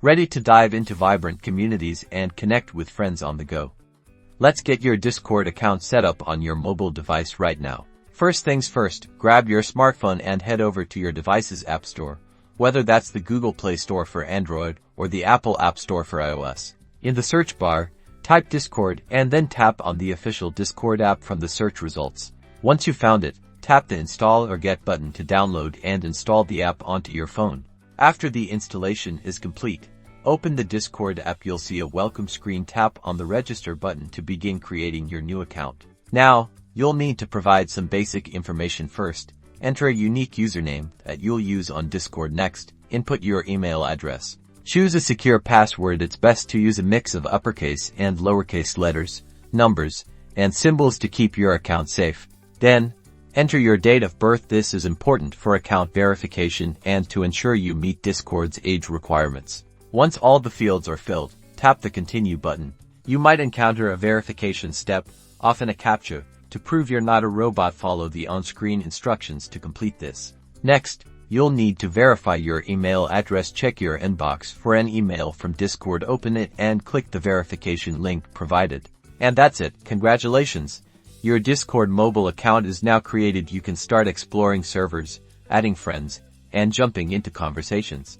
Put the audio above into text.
ready to dive into vibrant communities and connect with friends on the go. Let's get your Discord account set up on your mobile device right now. First things first, grab your smartphone and head over to your device's App Store, whether that's the Google Play Store for Android or the Apple App Store for iOS. In the search bar, type Discord and then tap on the official Discord app from the search results. Once you've found it, tap the Install or Get button to download and install the app onto your phone. After the installation is complete, open the Discord app. You'll see a welcome screen. Tap on the Register button to begin creating your new account. Now, you'll need to provide some basic information first. Enter a unique username that you'll use on Discord. Next, input your email address. Choose a secure password. It's best to use a mix of uppercase and lowercase letters, numbers, and symbols to keep your account safe. Then, enter your date of birth. This is important for account verification and to ensure you meet Discord's age requirements. Once all the fields are filled, tap the Continue button. You might encounter a verification step, often a CAPTCHA, to prove you're not a robot. Follow the on-screen instructions to complete this. Next, you'll need to verify your email address. Check your inbox for an email from Discord. Open it and click the verification link provided. And that's it. Congratulations! Your Discord mobile account is now created. You can start exploring servers, adding friends, and jumping into conversations.